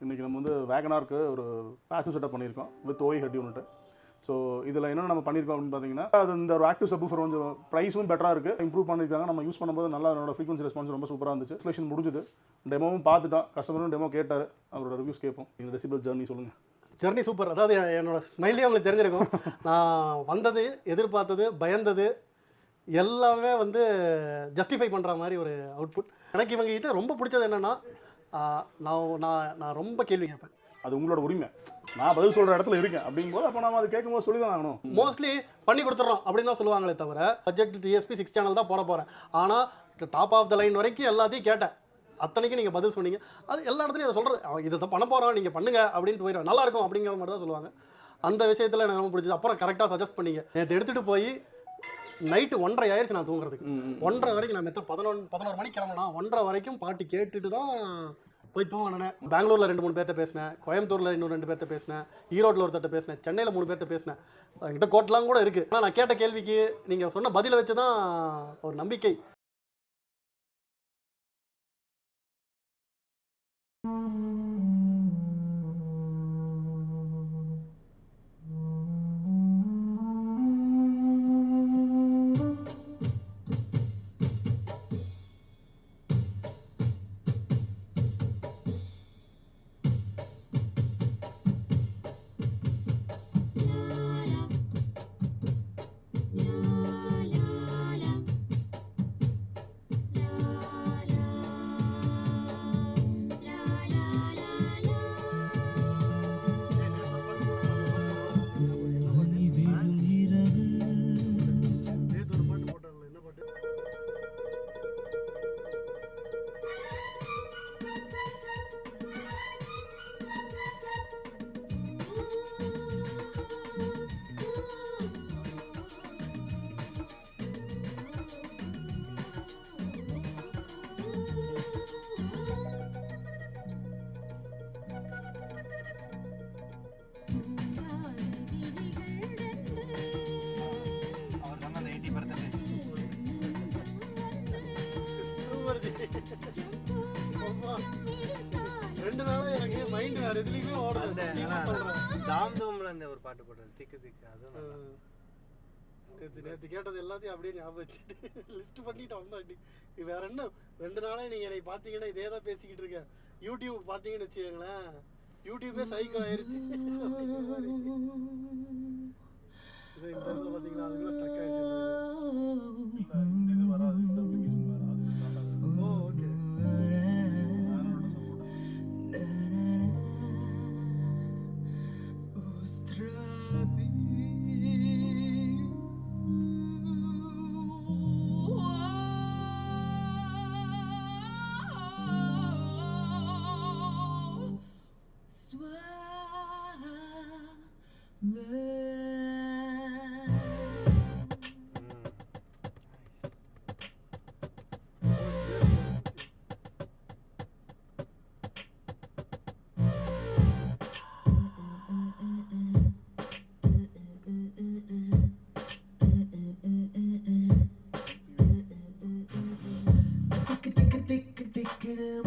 இன்றைக்கி நம்ம வந்து வேகனாருக்கு ஒரு பேசிவ் செட்டப் பண்ணியிருக்கோம் வித் ஓய் ஹெட் யூனிட். ஸோ இதில் என்ன நம்ம பண்ணியிருக்கோம் அப்படின்னு பார்த்தீங்கன்னா, அது இந்த ஒரு ஆக்டிவ் சப்வூஃபர் கொஞ்சம் ப்ரைஸும் பெட்டராக இருக்குது, இம்ப்ரூவ் பண்ணியிருக்காங்க. நம்ம யூஸ் பண்ணும்போது நல்லா என்னோட ஃப்ரீக்வன்சி ரெஸ்பான்ஸ் ரொம்ப சூப்பராக இருந்துச்சு. செலெக்ஷன் முடிஞ்சுது, டெமோவும் பார்த்துட்டோம், கஸ்டமரும் டெமோ கேட்டார், அவரோட ரிவ்யூஸ் கேட்போம். இந்த டெசிபல் ஜர்னி சொல்லுங்கள். Journey super. அதாவது என்னோட ஸ்மைல்லே உங்களுக்கு தெரிஞ்சிருக்கும். நான் வந்தது, எதிர்பார்த்தது, பயந்தது எல்லாமே வந்து ஜஸ்டிஃபை பண்ணுற மாதிரி ஒரு அவுட்புட். எனக்கு இவங்க கிட்ட ரொம்ப பிடிச்சது என்னென்னா, நான் ரொம்ப கேள்வி கேட்பேன். அது உங்களோட உரிமை. நான் பதில் சொல்கிற இடத்துல இருக்கேன் அப்படிங்கும்போது அப்போ நம்ம அது கேட்கும்போது சொல்லி தான் ஆகணும். மோஸ்ட்லி பண்ணி கொடுத்துட்றோம் அப்படின்னு தான் சொல்லுவாங்களே தவிர, பட்ஜெட் டிஎஸ்பி 6 சேனல் தான் போட போகிறேன். ஆனால் டாப் ஆஃப் த லைன் வரைக்கும் எல்லாத்தையும் கேட்டேன். அத்தனைக்கும் நீங்கள் பதில் சொன்னீங்க. அது எல்லா இடத்துலையும் அதை சொல்கிறது, இதை தான் பண்ண போகிறோம், நீங்கள் பண்ணுங்க அப்படின்ட்டு போயிடும், நல்லாயிருக்கும் அப்படிங்கிற மாதிரி தான் சொல்லுவாங்க. அந்த விஷயத்தில் எனக்கு ரொம்ப பிடிச்சது. அப்புறம் கரெக்டாக சஜஸ்ட் பண்ணீங்க. நேற்று எடுத்துகிட்டு போய் நைட்டு 1:30 ஆயிடுச்சு நான் தூங்குறதுக்கு. 1:30 வரைக்கும் நான் 11 மணிக்கு கிளம்புனா 1:30 வரைக்கும் பாட்டு கேட்டுட்டு தான் போய் தூங்கினேன். பெங்களூரில் 2-3 பேர்கிட்ட பேசினேன், கோயம்புத்தூரில் இன்னும் 2 பேர்கிட்ட பேசினேன், ஈரோட்டில் ஒருத்தட்ட பேசினேன், சென்னையில் 3 பேர்கிட்ட பேசினேன். என்கிட்ட கோட்லாம் கூட இருக்குது. ஆனால் நான் கேட்ட கேள்விக்கு நீங்கள் சொன்ன பதிலை வச்சு தான் ஒரு நம்பிக்கை. ரெண்டு நாளா எனக்கு மைண்ட் வேற எதுலயுமே ஓடுது. தாம்தூம்ல அந்த ஒரு பாட்டு போட்டது திக்கு திக்கு, அதுவும் நேற்று கேட்டது எல்லாத்தையும் அப்படியே ஞாபகம் வச்சுட்டு லிஸ்ட் பண்ணிட்டு வந்தோம். வேற என்ன 2 நாளா நீங்க என்னை பார்த்தீங்கன்னா இதே தான் பேசிக்கிட்டு இருக்கேன். யூடியூப் பார்த்தீங்கன்னு வச்சுக்கோங்களேன், யூடியூபே சைக்கோ ஆயிருச்சு. இதை இந்த இடத்துல பார்த்தீங்கன்னா அதுக்குள்ள ஸ்டக் ஆயிடுச்சு. இது வராது, இந்த application வராது. ஓ ஓகே.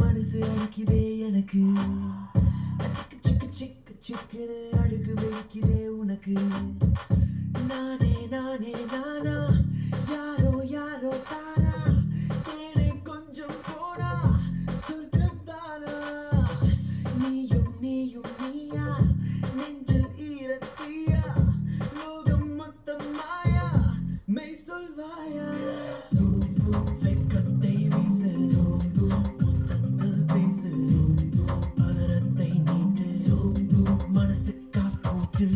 மனசு அடிக்குதே எனக்கு, சிக்கு சிக்கு சிக்குன்னு அழுகு வெடிக்குதே உனக்கு. நானே நானே நானா, யாரோ யாரோ தானா, தேனே கொஞ்சம் போனா சொர்க்கம் தானா. நீயும் நீயும் நீயா, நெஞ்சில் ஈரத்தீயா, லோகம் மொத்தம் மாயா, மெய் சொல்வாயா. வெக்கத்தை வீசு, முத்தத்தில் பேசு, அதரத்தை நீட்டு, மனசு காப்போட்டு.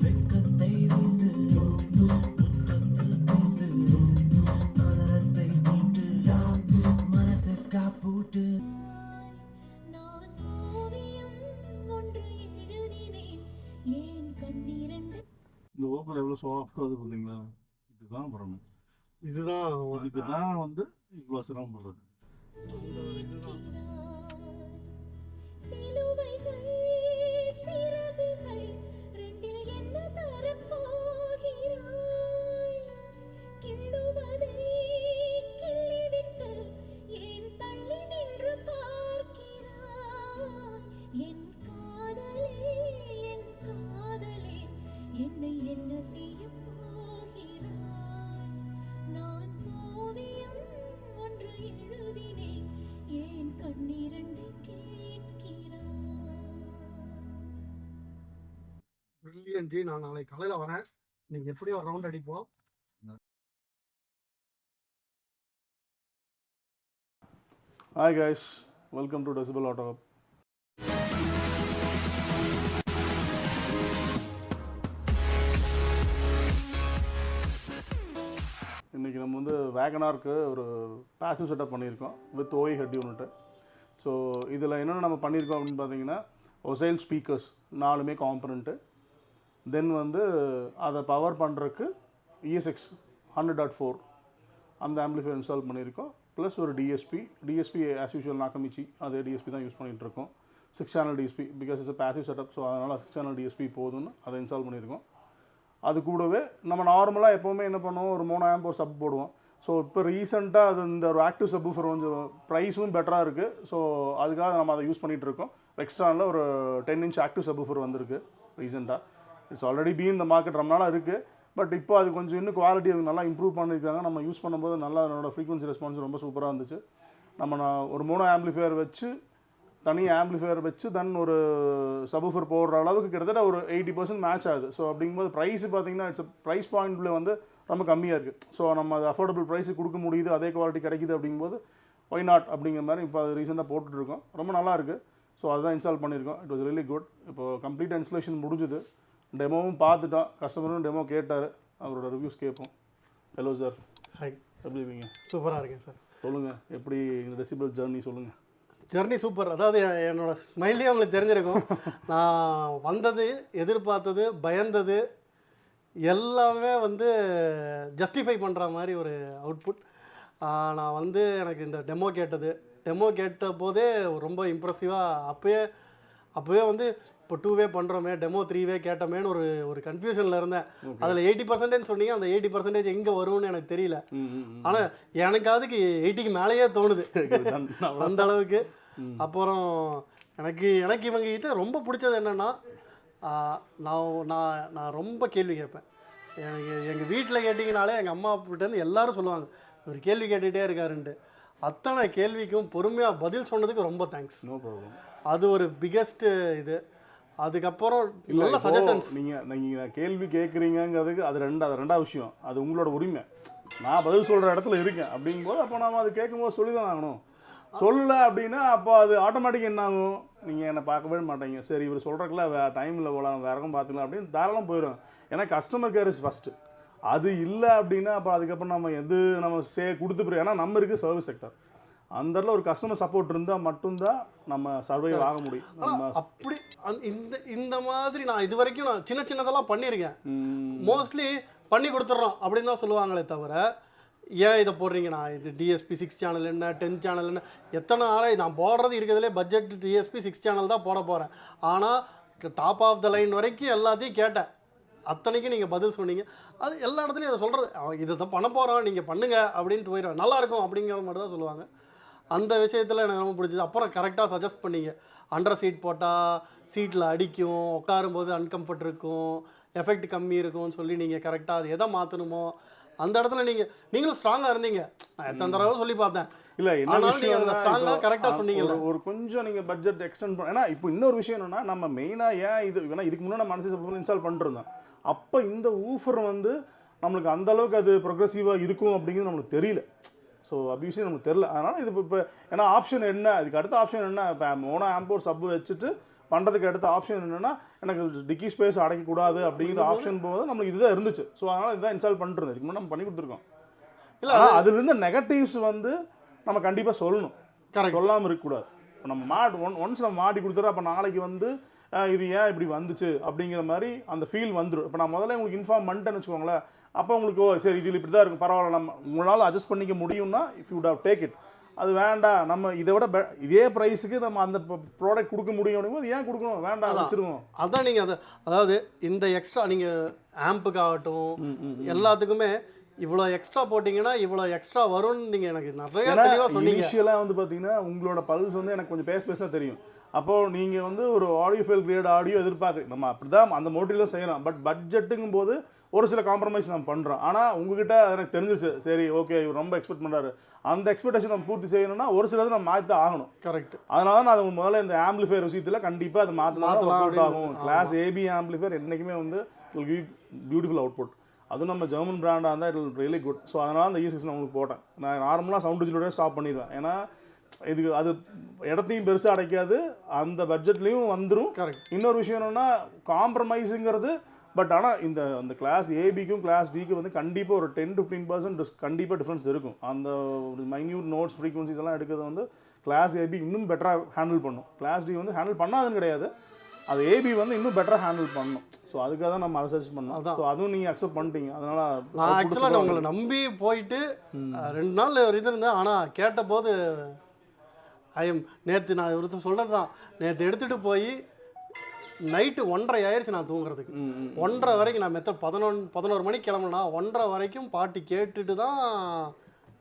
வெக்கத்தை வீசு, முத்தத்தில் பேசு, அதரத்தை நீட்டு, மனசு காப்போட்டு. நான் ஓவியம் ஒன்று எழுதினேன், ஏன் கண்ணீரண்டு. இந்த ஓப்பல் எவ்வளோ சாஃப்டாக அது பார்த்தீங்களா? இதுதான் பண்ணணும், இதுதான் இதுக்கு தான் வந்து இவ்வளோ சிரமப்படுறது. சிலுவைகள் சிறகுகள் ரெண்டில் என்ன தரப்போகிறாய்? கிள்ளுவதை கிள்ளிவிட்டு ஏன் தள்ளி நின்று பார்க்கிறாய்? நன்றி. நான் நாளைக்கு காலையில் வரேன். நீங்கள் எப்படியும் ஒரு ரவுண்ட் அடிப்போம். Hi guys, welcome to Decibel Auto Hub. இன்றைக்கி நம்ம வந்து வேகனாருக்கு ஒரு பேசிவ் செட்டப் பண்ணியிருக்கோம் வித் ஓஐ ஹெட் யூனிட்டு. ஸோ இதில் என்னென்ன நம்ம பண்ணியிருக்கோம் அப்படின்னு பார்த்தீங்கன்னா ஒசைல் ஸ்பீக்கர்ஸ் 4மே காம்பனண்ட்டு, தென் வந்து அதை பவர் பண்ணுறதுக்கு ESX 100.4 அந்த ஆம்பிளிஃபையர் இன்ஸ்டால் பண்ணியிருக்கோம். ப்ளஸ் ஒரு டிஎஸ்பி ஆஸ் யூஷுவல் நாக்கமிச்சி அதே டிஎஸ்பி தான் யூஸ் பண்ணிகிட்ருக்கோம். 6 channel DSP because it's passive setup. So அதனால் 6 சேனல் டிஎஸ்பி போதும்னு அதை இன்ஸ்டால் பண்ணியிருக்கோம். அது கூடவே நம்ம நார்மலாக எப்போவுமே என்ன பண்ணுவோம், ஒரு 3 ஆம்ப் ஒரு சப் போடுவோம். ஸோ இப்போ ரீசெண்டாக அது இந்த ஒரு ஆக்டிவ் சப்வூஃபர் கொஞ்சம் ப்ரைஸும் பெட்டராக இருக்குது. ஸோ அதுக்காக நம்ம அதை யூஸ் பண்ணிகிட்டு இருக்கோம். எக்ஸ்ட்ரானில் ஒரு 10 இன்ச் ஆக்டிவ் சப்வூஃபர் வந்திருக்கு ரீசெண்டாக. இட்ஸ் ஆல்ரெடி பீன் இந்த மார்க்கெட் ரொம்ப நாளாக இருக்குது. பட் இப்போ அது கொஞ்சம் இன்னும் குவாலிட்டி நல்லா இம்ப்ரூவ் பண்ணியிருக்காங்க. நம்ம யூஸ் பண்ணும்போது நல்லா அதனோட ஃப்ரீக்வன்சி ரெஸ்பான்ஸ் ரொம்ப சூப்பராக இருந்துச்சு. நான் ஒரு மோனோ ஆம்பிளிஃபையர் வச்சு தனி ஆம்பிளிஃபையர் வச்சு தென் ஒரு சப்வூஃபர் போடுற அளவுக்கு கிட்டத்தட்ட ஒரு 80% மேட்ச் ஆகுது. ஸோ அப்படிங்கும்போது ப்ரைஸ் பார்த்தீங்கன்னா இட்ஸ் ப்ரைஸ் பாயிண்ட்டில் வந்து ரொம்ப கம்மியாக இருக்குது. ஸோ நம்ம அது அஃபோர்டபுள் ப்ரைஸுக்கு கொடுக்க முடியுது, அதே குவாலிட்டி கிடைக்குது. அப்படிங்கும்போது ஒய் நாட் அப்படிங்கிற மாதிரி இப்போ அது ரீசெண்டாக போட்டுட்ருக்கோம். ரொம்ப நல்லா இருக்குது. ஸோ அதுதான் இன்ஸ்டால் பண்ணியிருக்கோம். It was really good. இப்போ கம்ப்ளீட் இன்ஸ்டலேஷன் முடிஞ்சுது. டெமோவும் பார்த்துட்டோம், கஸ்டமரும் டெமோ கேட்டார். அவரோட ரிவ்யூஸ் கேட்போம். ஹலோ சார், ஹாய், எப்படி இருக்கீங்க? சூப்பராக இருக்கேன் சார். சொல்லுங்கள், எப்படி இந்த டெசிபல் ஜர்னி சொல்லுங்கள். Journey super. அதாவது என்னோட ஸ்மைல்லேயே உங்களுக்கு தெரிஞ்சிருக்கும். நான் வந்தது, எதிர்பார்த்தது, பயந்தது எல்லாமே வந்து ஜஸ்டிஃபை பண்ணுற மாதிரி ஒரு அவுட்புட். நான் வந்து எனக்கு இந்த டெமோ கேட்ட போதே ரொம்ப இம்ப்ரெசிவாக அப்போவே வந்து இப்போ 2வே பண்ணுறோமே, டெமோ 3வே கேட்டோமேன்னு ஒரு கன்ஃபியூஷனில் இருந்தேன். அதில் 80% சொன்னீங்க. அந்த 80% எங்கே வரும்னு எனக்கு தெரியல. ஆனால் எனக்கு அதுக்கு 80க்கு மேலேயே தோணுது அந்த அளவுக்கு. அப்புறம் எனக்கு இவங்க கிட்ட ரொம்ப பிடிச்சது என்னென்னா, நான் ரொம்ப கேள்வி கேட்பேன். எங்கள் வீட்டில் கேட்டிங்கனாலே எங்கள் அம்மா கிட்டேருந்து எல்லோரும் சொல்லுவாங்க, இவர் கேள்வி கேட்டுகிட்டே இருக்காருன்ட்டு. அத்தனை கேள்விக்கும் பொறுமையாக பதில் சொன்னதுக்கு ரொம்ப தேங்க்ஸ். No problem. அது ஒரு பிக்கஸ்ட்டு இது. அதுக்கப்புறம் நல்ல சஜஷன்ஸ். நீங்கள் கேள்வி கேட்குறீங்கிறதுக்கு அது ரெண்டாவது விஷயம். அது உங்களோட உரிமை. நான் பதில் சொல்கிற இடத்துல இருக்கேன் அப்படிங்கும்போது அப்போ நம்ம அது கேட்கும்போது சொல்லி தான் ஆகணும். சொல்லலை அப்படின்னா அப்போ அது ஆட்டோமேட்டிக் என்ன ஆகும், நீங்கள் என்னை பார்க்கவே மாட்டீங்க. சரி இவர் சொல்கிறக்குள்ள டைமில் போகலாம், வேறக்கும் பார்த்துக்கலாம் அப்படின்னு தாராளம் போயிடும். ஏன்னா கஸ்டமர் கேர் இஸ் ஃபஸ்ட்டு. அது இல்லை அப்படின்னா அப்போ அதுக்கப்புறம் நம்ம கொடுத்து ஏன்னா நம்ம இருக்குது சர்வீஸ் செக்டர். அந்த இடத்துல ஒரு கஸ்டமர் சப்போர்ட் இருந்தால் மட்டும்தான் நம்ம சர்வைவ் ஆக முடியும். அப்படி இந்த மாதிரி நான் இது வரைக்கும் நான் சின்னதெல்லாம் பண்ணியிருக்கேன். மோஸ்ட்லி பண்ணி கொடுத்துட்றோம் அப்படின்னு தான் சொல்லுவாங்களே தவிர, ஏன் இதை போடுறீங்கண்ணா, இது டிஎஸ்பி 6 சேனல் என்ன 10 சேனல் என்ன, எத்தனை நான் போடுறது இருக்கிறதுலே பட்ஜெட் டிஎஸ்பி 6 சேனல் தான் போட போகிறேன். ஆனால் டாப் ஆஃப் த லைன் வரைக்கும் எல்லாத்தையும் கேட்டேன். அத்தனைக்கும் நீங்கள் பதில் சொன்னீங்க. அது எல்லா இடத்துலையும் அதை சொல்கிறது, இதை தான் பண்ண போகிறோம் நீங்கள் பண்ணுங்கள் அப்படின்ட்டு போயிடுவேன். நல்லாயிருக்கும் அப்படிங்கிற மாதிரி தான் சொல்லுவாங்க. அந்த விஷயத்தில் எனக்கு ரொம்ப பிடிச்சது. அப்புறம் கரெக்டாக சஜஸ்ட் பண்ணீங்க. அண்டர் சீட் போட்டால் சீட்டில் அடிக்கும், உட்காரும்போது அன்கம்ஃபர்ட் இருக்கும், எஃபெக்ட் கம்மி இருக்கும்னு சொல்லி நீங்கள் கரெக்டாக அது எதை மாற்றணுமோ அந்த இடத்துல நீங்களும் ஸ்ட்ராங்காக இருந்தீங்க. நான் எத்தனை தடவை சொல்லி பார்த்தேன். இல்லை என்ன விஷயம் ஸ்ட்ராங்காக கரெக்டாக சொன்னீங்கல்ல. ஒரு கொஞ்சம் நீங்கள் பட்ஜெட் எக்ஸ்டெண்ட் பண்ண. ஏன்னா இப்போ இன்னொரு விஷயம் என்னென்னா, நம்ம மெயினாக ஏன் இதுக்கு முன்னாடி நம்ம மனசு இன்ஸ்டால் பண்ணிருந்தோம். அப்போ இந்த ஊஃபர் வந்து நம்மளுக்கு அந்தளவுக்கு அது ப்ரொக்ரெசிவாக இருக்கும் அப்படிங்கிறது நம்மளுக்கு தெரியல. ஸோ அப்படி விஷயம் நமக்கு தெரில. அதனால் இது இப்போ ஏன்னா ஆப்ஷன் என்ன, இதுக்கு அடுத்த ஆப்ஷன் என்ன, இப்போ மோனோ ஆம்ப் ஒரு சப் வச்சுட்டு பண்ணுறதுக்கு அடுத்த ஆப்ஷன் என்னென்னா, எனக்கு டிக்கி ஸ்பேஸ் அடைக்கக்கூடாது அப்படிங்கிற ஆப்ஷன் போது நம்மளுக்கு இதுதான் இருந்துச்சு. ஸோ அதனால் இதுதான் இன்ஸ்டால் பண்ணிருந்தோம். இதுக்கு முன்னாடி நம்ம பண்ணி கொடுத்துருக்கோம். இல்லை ஆனால் அதுலேருந்து நெகட்டிவ்ஸ் வந்து நம்ம கண்டிப்பாக சொல்லணும், சொல்லாமல் இருக்கக்கூடாது. இப்போ நம்ம ஒன்ஸ் நம்ம மாட்டி கொடுத்துறோம், அப்போ நாளைக்கு வந்து இது ஏன் இப்படி வந்துச்சு அப்படிங்கிற மாதிரி அந்த ஃபீல் வந்துடும். இப்போ நான் முதல்ல உங்களுக்கு இன்ஃபார்ம் பண்ணிட்டேன்னு வச்சுக்கோங்களேன். அப்போ உங்களுக்கு சரி இதில் இப்படி தான் இருக்கும், பரவாயில்ல, நம்ம உங்களால் அட்ஜஸ்ட் பண்ணிக்க முடியும்னா if you would have take it. அது வேண்டாம், நம்ம இதை விட இதே ப்ரைஸுக்கு நம்ம அந்த ப்ராடக்ட் கொடுக்க முடியும் அப்படிங்கும்போது ஏன் கொடுக்கணும், வேண்டாம் வச்சுருவோம். அதான் நீங்கள் அதாவது இந்த எக்ஸ்ட்ரா நீங்கள் ஆம்புக்காகட்டும் எல்லாத்துக்குமே இவ்வளோ எக்ஸ்ட்ரா போட்டிங்கன்னா இவ்வளோ எக்ஸ்ட்ரா வரும்னு நீங்கள் எனக்கு நிறைய தெளிவாக சொன்னீங்க. இனிஷியலாக வந்து பார்த்தீங்கன்னா உங்களோட பல்ஸ் வந்து எனக்கு கொஞ்சம் பேச தெரியும். அப்போது நீங்கள் வந்து ஒரு ஆடியோ ஃபைல் கிரியேட் ஆடியோ எதிர்பார்க்குறீங்க. நம்ம அப்படி தான் அந்த மோட்டிவ்லாம் செய்யலாம். பட் பட்ஜெட்டுங்கும் போது ஒரு சில காம்ப்ரமைஸ் நம்ம பண்ணுறோம். ஆனால் உங்ககிட்ட எனக்கு தெரிஞ்சிச்சு, சரி ஓகே இவர் ரொம்ப எக்ஸ்பெக்ட் பண்ணுறாரு, அந்த எக்ஸ்பெக்டேஷன் நம்ம பூர்த்தி செய்யணும்னா ஒரு சிலது நம்ம மாற்றி தான் ஆகணும். கரெக்ட். அதனால தான் நான் அது முதல்ல இந்த ஆம்பிளிஃபையர் விஷயத்தில் கண்டிப்பாக அதை மாற்றலாம் அப்படின்னு. ஆகும். கிளாஸ் ஏபி ஆம்பிளிஃபையர் என்றைக்குமே வந்து பியூட்டிஃபுல் அவுட்புட். அதுவும் நம்ம ஜெர்மன் பிராண்டாக இருந்தால் it will really good. So அதனால அந்த E6 நான் உங்களுக்கு போட்டேன். நான் நார்மலாக சவுண்ட் டிஜிட்டோட ஸ்டாப் பண்ணிடுவேன். ஏன்னா இதுக்கு அது இடத்தையும் பெருசாக அடைக்காது, அந்த பட்ஜெட்லேயும் வந்துடும். கரெக்ட். இன்னொரு விஷயம் என்னென்னா காம்ப்ரமைஸுங்கிறது, பட் ஆனால் அந்த கிளாஸ் ஏபிக்கும் கிளாஸ் டிக்கும் வந்து கண்டிப்பாக ஒரு 10 to 15% கண்டிப்பாக டிஃப்ரென்ஸ் இருக்கும். அந்த ஒரு மைன்யூட் நோட்ஸ் ஃப்ரீக்வன்சிஸ் எல்லாம் எடுக்கிறது வந்து கிளாஸ் ஏபி இன்னும் பெட்டராக ஹேண்டில் பண்ணும். கிளாஸ் டி வந்து ஹேண்டில் பண்ணாதுன்னு கிடையாது, அது ஏபி வந்து இன்னும் பெட்டராக ஹேண்டில் பண்ணணும். ஸோ அதுக்காக தான் நம்ம அதை சர்ச் பண்ணோம். ஸோ அதுவும் நீங்கள் அக்செப்ட் பண்ணிட்டீங்க. அதனால் நான் ஆக்சுவலாக நான் உங்களை நம்பி போயிட்டு 2 நாள் ஒரு இது இருந்தேன். ஆனால் கேட்டபோது நேற்று நான் ஒருத்தர் சொல்கிறது தான், நேற்று எடுத்துகிட்டு போய் நைட்டு 1:30 ஆயிடுச்சு நான் தூங்குறதுக்கு. 1:30 வரைக்கும் நான் 11 மணிக்கு கிளம்புனா 1:30 வரைக்கும் பாட்டு கேட்டுட்டு தான்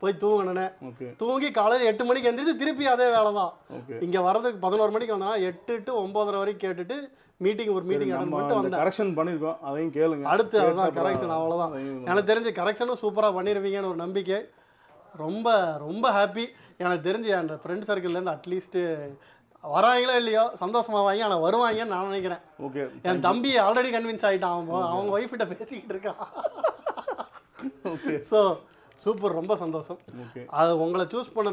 போய் தூங்கினேன். ஓகே. தூங்கி காலையில் 8 மணிக்கு எந்திரிச்சு திருப்பி அதே வேலை தான். ஓகே. இங்கே வரதுக்கு 11 மணிக்கு வந்தேன்னா 8 to 9:30 வரைக்கும் கேட்டுட்டு ஒரு மீட்டிங் அட்டன் பண்ணிட்டு வந்தேன். கரெக்ஷன் பண்ணியிருக்கோம், அதையும் கேளுங்க. அடுத்து அதுதான் கரெக்ஷன், அவ்வளோதான். எனக்கு தெரிஞ்சு கரெக்ஷனும் சூப்பராக பண்ணிடுவீங்கன்னு ஒரு நம்பிக்கை. ரொம்ப ரொம்ப ஹாப்பி. எனக்கு தெரிஞ்சு என் ஃப்ரெண்ட் சர்க்கிள்லேருந்து அட்லீஸ்ட்டு வராங்களோ இல்லையோ சந்தோஷமாவாங்க, ஆனால் வருவாங்கன்னு நான் நினைக்கிறேன். ஓகே. என் தம்பி ஆல்ரெடி கன்வின்ஸ் ஆகிட்டான், அவங்க ஒய்ஃப்கிட்ட பேசிக்கிட்டு இருக்கான். ஓகே. ஸோ சூப்பர், ரொம்ப சந்தோஷம். ஓகே. அது உங்களை சூஸ் பண்ண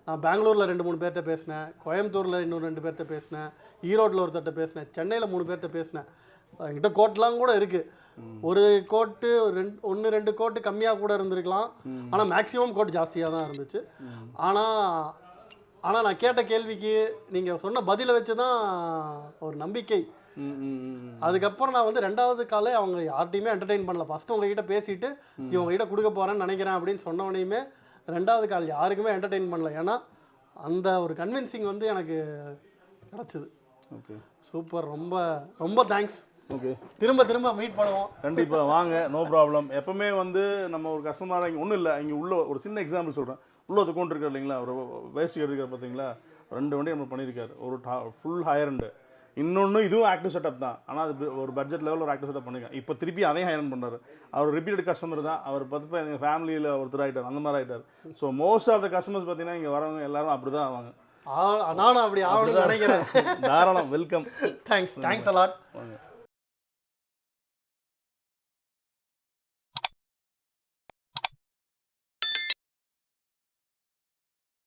நான் பெங்களூரில் 2-3 பேர்கிட்ட பேசினேன், கோயம்புத்தூரில் இன்னும் 2 பேர்கிட்ட பேசினேன், ஈரோட்டில் ஒருத்தர்கிட்ட பேசினேன், சென்னையில் 3 பேர்கிட்ட பேசினேன். என்கிட்ட கோட்லாம் கூட இருக்குது. ஒரு கோட்டு 1-2 கோட்டு கம்மியாக கூட இருந்திருக்கலாம், ஆனால் மேக்ஸிமம் கோட் ஜாஸ்தியாக தான் இருந்துச்சு. ஆனால் நான் கேட்ட கேள்விக்கு நீங்கள் சொன்ன பதிலை வச்சு தான் ஒரு நம்பிக்கை. அதுக்கப்புறம் நான் வந்து 2வது காலே அவங்க யார்ட்டையுமே என்டர்டெயின் பண்ணல. ஃபஸ்ட்டு உங்ககிட்ட பேசிட்டு உங்ககிட்ட கொடுக்க போகிறேன்னு நினைக்கிறேன் அப்படின்னு சொன்னவனையுமே 2வது கால் யாருக்குமே என்டர்டெயின் பண்ணல. ஏன்னா அந்த ஒரு கன்வின்சிங் வந்து எனக்கு கிடச்சிது. ஓகே. சூப்பர், ரொம்ப ரொம்ப தேங்க்ஸ். ஓகே. திரும்ப மீட் பண்ணுவோம். கண்டிப்பாக வாங்க, நோ ப்ராப்ளம். எப்பவுமே வந்து நம்ம ஒரு கஸ்டமராக இங்கே ஒன்றும் இல்லை, இங்கே உள்ள ஒரு சின்ன எக்ஸாம்பிள் சொல்கிறேன். உள்ள ஒரு அக்கௌண்ட் இருக்கார் இல்லைங்களா, ஒரு வேஸ்ட் இருக்கார் பார்த்தீங்களா, 2 வண்டி நம்ம பண்ணியிருக்காரு. ஒரு ஃபுல் ஹையர் அண்டு, இன்னொன்று இதுவும் ஆக்டிவ் செட்டப் தான். ஆனால் அது ஒரு பட்ஜெட் லெவலில் ஒரு ஆக்டிவ் செட்டப் பண்ணியிருக்கேன். இப்போ திருப்பி அதையும் ஹையர் பண்ணுறாரு. அவர் ரிப்பீட்டட் கஸ்டமர் தான். அவர் பார்த்து எங்கள் ஃபேமிலியில் ஒருத்தர் ஆகிட்டார், அந்த மாதிரி ஆகிட்டார். So most of the customers பார்த்தீங்கன்னா இங்கே வரவங்க எல்லாரும் அப்படி தான் ஆவாங்க. நானும் அப்படி ஆகணும்னு நினைக்கிறேன். தாராளம், வெல்கம். Thanks a lot. வாங்க.